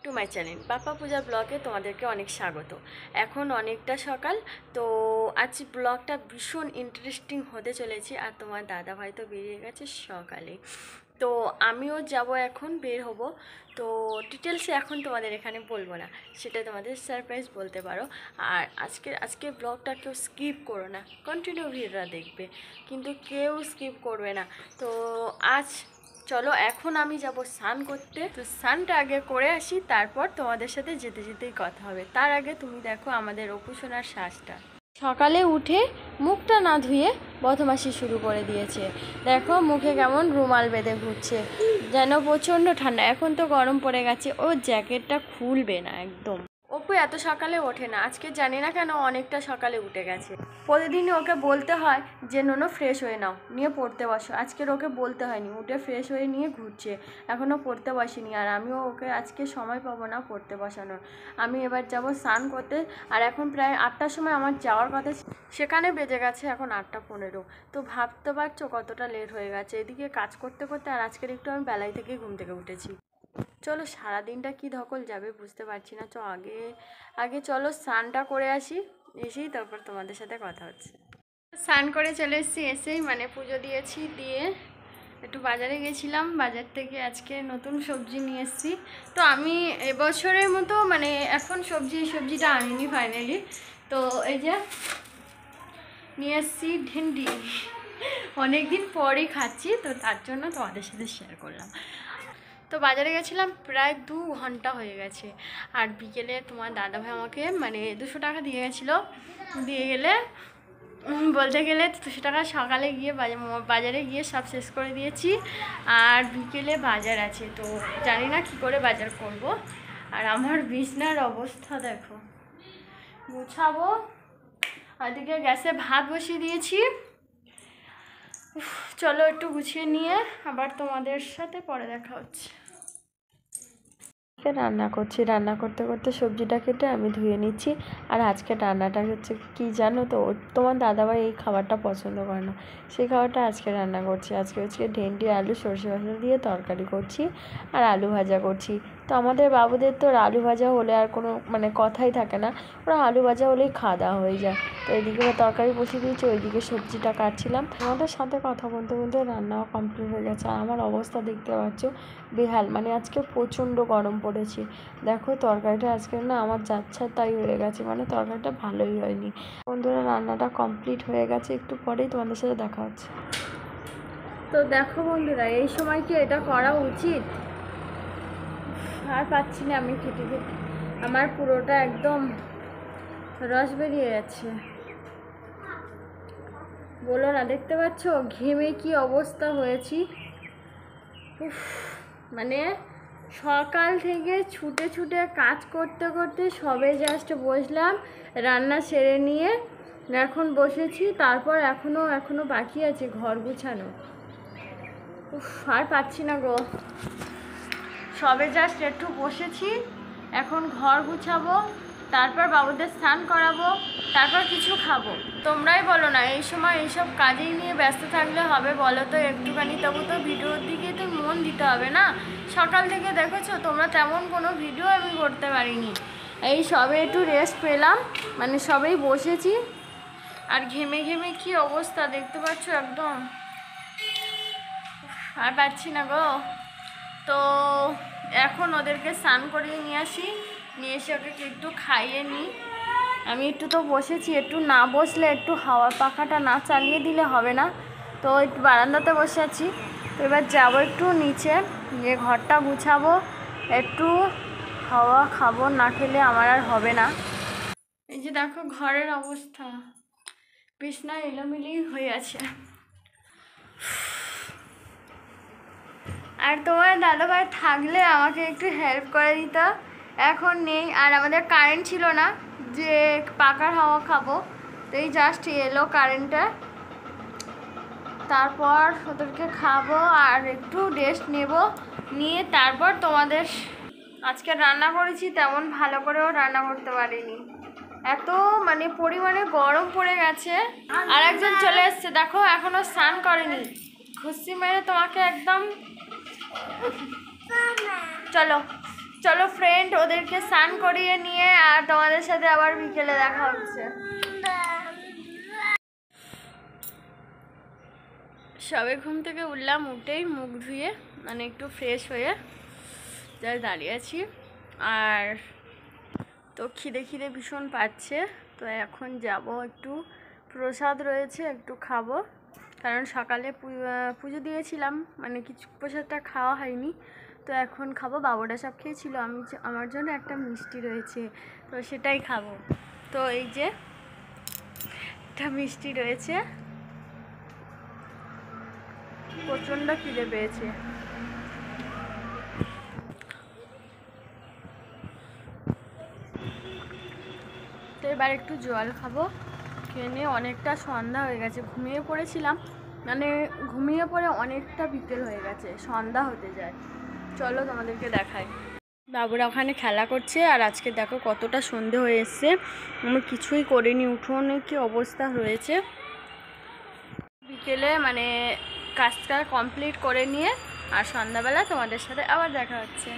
To my channel পাপা পূজা ব্লগে তোমাদেরকে অনেক স্বাগত। এখন অনেকটা সকাল, তো আজ ব্লগটা ভীষণ ইন্টারেস্টিং হতে চলেছে। আর তোমার দাদা ভাই তো বেরিয়ে গেছে সকালে, তো আমিও যাব, এখন বের হব। তো ডিটেলসে এখন তোমাদের এখানে বলবো না, সেটা তোমাদের সারপ্রাইজ বলতে পারো। আর আজকে ব্লগটা কেউ স্কিপ করো না, কন্টিনিউ ভিডিওটা দেখবে, কিন্তু কেউ স্কিপ করবে না। তো আজ চলো, এখন আমি যাব স্নান করতে। তো স্নানটা আগে করে আসি, তারপর তোমাদের সাথে যেতে যেতেই কথা হবে। তার আগে তুমি দেখো আমাদের অপু সোনার শ্বাসটা। সকালে উঠে মুখটা না ধুয়ে বদমাশি শুরু করে দিয়েছে। দেখো মুখে কেমন রুমাল বেঁধে ঘুরছে, যেন প্রচণ্ড ঠান্ডা। এখন তো গরম পড়ে গেছে, ও জ্যাকেটটা খুলবে না একদম। অপু এত সকালে ওঠে না, আজকে জানি না কেন অনেকটা সকালে উঠে গেছে। প্রতিদিনই ওকে বলতে হয় যে নোনো ফ্রেশ হয়ে নাও, নিয়ে পড়তে বসো। আজকের ওকে বলতে হয়নি, উঠে ফ্রেশ হয়ে নিয়ে ঘুরছে, এখনও পড়তে বসিনি। আর আমিও ওকে আজকে সময় পাবো না পড়তে বসানোর। আমি এবার যাব স্নান করতে। আর এখন প্রায় 8টার সময় আমার যাওয়ার কথা, সেখানে বেজে গেছে এখন 8টা 15। তো ভাবতে পারছো কতটা লেট হয়ে গেছে এদিকে কাজ করতে করতে। আর আজকের একটু আমি বেলায় থেকে ঘুম থেকে উঠেছি। চলো, সারাদিনটা কি ধকল যাবে বুঝতে পারছি না। আগে চলো স্নানটা করে আসি, এসেই তারপর তোমাদের সাথে কথা হচ্ছে। স্নান করে চলে এসেছি, এসেই মানে পুজো দিয়েছি, দিয়ে একটু বাজারে গেছিলাম। বাজার থেকে আজকে নতুন সবজি নিয়ে এসেছি। তো আমি এবছরের মতো মানে এখন সবজিটা আনিনি ফাইনালি। তো এই যে নিয়ে এসেছি ভেন্ডি, অনেকদিন পরেই খাচ্ছি, তো তার জন্য তোমাদের সাথে শেয়ার করলাম। তো বাজারে গেছিলাম, প্রায় 2 ঘন্টা হয়ে গেছে। আর বিকেলে তোমার দাদাভাই আমাকে মানে 200 টাকা দিয়ে গেছিলো। দিয়ে গেলে বলতে গেলে 200 টাকা সকালে গিয়ে বাজারে গিয়ে সব শেষ করে দিয়েছি। আর বিকেলে বাজার আছে, তো জানি না কি করে বাজার করব। আর আমার বিছনার অবস্থা দেখো, গুছাবো। ওদিকে গ্যাসে ভাত বসিয়ে দিয়েছি। চলো একটু গুছিয়ে নিয়ে আবার তোমাদের সাথে পরে দেখা হচ্ছে। রান্না করছি, রান্না করতে করতে সবজিটা কেটে আমি ধুয়ে নিচ্ছি। আর আজকে রান্নাটা হচ্ছে কি জানো তো, তোমার দাদাভাই এই খাবারটা পছন্দ করে না, সেই খাবারটা আজকে রান্না করছি। আজকে হচ্ছে ভেন্ডি আলু সর্ষে বাটা দিয়ে তরকারি করছি, আর আলু ভাজা করছি। তো আমাদের বাবুদের তো আলু ভাজা হলে আর কোনো মানে কথাই থাকে না, ওরা আলু ভাজা হলেই খাওয়া দাওয়া হয়ে যায়। তো এইদিকে তরকারি বসিয়ে দিয়েছি, ওইদিকে সবজিটা কাটছিলাম। আমাদের সাথে কথা বলতে বলতে রান্নাও কমপ্লিট হয়ে গেছে। আর আমার অবস্থা দেখতে পাচ্ছ বেহাল, মানে আজকে প্রচণ্ড গরম পড়েছে। দেখো তরকারিটা আজকে না আমার যাচ্ছে তাই হয়ে গেছে, মানে তরকারিটা ভালোই হয়নি। বন্ধুরা রান্নাটা কমপ্লিট হয়ে গেছে, একটু পরেই তোমাদের সাথে দেখা হচ্ছে। তো দেখো বন্ধুরা, এই সময় কি এটা করা উচিত? আর পাচ্ছি না আমি খেতে খেতে, আমার পুরোটা একদম রস বেরিয়ে যাচ্ছে। বলো না, দেখতে পাচ্ছ ঘেমে কি অবস্থা হয়েছি। মানে সকাল থেকে ছুটে ছুটে কাজ করতে করতে সবে জাস্ট বসলাম, রান্না সেরে নিয়ে এখন বসেছি। তারপর এখনো বাকি আছে ঘর গুছানো। আর পাচ্ছি না গো, সবে জাস্ট একটু বসেছি, এখন ঘর গুছাবো, তারপর বাবুদের স্নান করাবো, তারপর কিছু খাবো। তোমরাই বলো না, এই সময় এইসব কাজেই নিয়ে ব্যস্ত থাকলে হবে বলো তো? একটুখানি তবু তো ভিডিওর দিকে তো মন দিতে হবে না? সকাল থেকে দেখেছো তোমরা, তেমন কোনো ভিডিও আমি করতে পারিনি। এই সবে একটু রেস্ট পেলাম, মানে সবেই বসেছি। আর ঘেমে ঘেমে কি অবস্থা দেখতে পাচ্ছ একদম, আর পাচ্ছি না গো। তো এখন ওদেরকে স্নান করিয়ে নিয়ে আসি, নিয়ে এসে ওকে একটু খাইয়ে নিই। আমি একটু তো বসেছি, একটু না বসলে, একটু হাওয়ার পাখাটা না চালিয়ে দিলে হবে না। তো একটু বারান্দাতে বসে আছি। তো এবার যাবো একটু নিচে, গিয়ে ঘরটা গুছাবো, একটু হাওয়া খাবো, না খেলে আমার আর হবে না। এই যে দেখো ঘরের অবস্থা, বিছনা এলোমেলি হয়ে আছে। আর তোমার দাদাভাই থাকলে আমাকে একটু হেল্প করে দিত, এখন নেই। আর আমাদের কারেন্ট ছিল না যে পাখার হাওয়া খাবো, তো এই জাস্ট এলো কারেন্টটা। তারপর ওদেরকে খাবো আর একটু রেস্ট নেব, নিয়ে তারপর তোমাদের। আজকে রান্না করেছি, তেমন ভালো করেও রান্না করতে পারিনি, এত মানে পরিমাণে গরম পড়ে গেছে। আর একজন চলে এসছে দেখো, এখনো স্নান করেনি, ঘুষি মেরে তোমাকে একদম। চলো চলো ফ্রেন্ড, ওদেরকে স্নান করিয়ে নিয়ে আর তোমাদের সাথে আবার বিকেলে দেখা হচ্ছে। সবে ঘুম থেকে উঠলাম, উঠেই মুখ ধুয়ে মানে একটু ফ্রেশ হয়ে যা দাঁড়িয়ে আছি। আর তো খিদে খিদে ভীষণ পাচ্ছে, তো এখন যাব একটু, প্রসাদ রয়েছে একটু খাবো, কারণ সকালে পুজো দিয়েছিলাম, মানে কিছু প্রসাদটা খাওয়া হয়নি, তো এখন খাবো। বাবুটা সব খেয়েছিল, আমার জন্য একটা মিষ্টি রয়েছে, তো সেটাই খাবো। তো এই যে একটা মিষ্টি রয়েছে, প্রচণ্ড খিদে পেয়েছে। তো এবার একটু জল খাবো, খেয়ে নিয়ে, অনেকটা সন্ধ্যা হয়ে গেছে, ঘুমিয়ে পড়েছিলাম, মানে ঘুমিয়ে পড়ে অনেকটা বিকেল হয়ে গেছে, সন্ধ্যা হতে যায়। চলো তোমাদেরকে দেখাই। বাবুরা ওখানে খেলা করছে, আর আজকে দেখো কতটা সন্ধে হয়ে এসছে, আমি কিছুই করিনি, উঠোনে কি অবস্থা হয়েছে। বিকেলে মানে কাজটা কমপ্লিট করে নিয়ে আর সন্ধ্যাবেলা তোমাদের সাথে আবার দেখা হচ্ছে।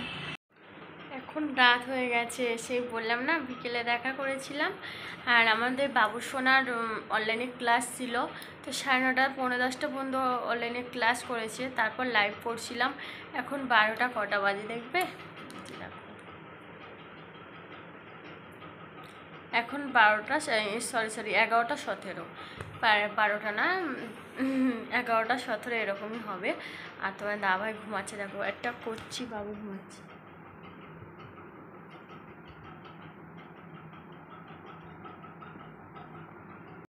এখন রাত হয়ে গেছে, সেই বললাম না বিকেলে দেখা করেছিলাম, আর আমাদের বাবু সোনার অনলাইনে ক্লাস ছিল, তো 9:30 পৌনে 10টা পর্যন্ত অনলাইনে ক্লাস করেছে, তারপর লাইভ পড়ছিলাম। এখন 12টা কটা বাজে দেখবে, এখন 12টা, সরি 11টা 17, 12টা না, 11টা 17 এরকমই হবে। আর তোমার দাদাভাই ঘুমাচ্ছে, দেখো একটা করছি, বাবু ঘুমাচ্ছে।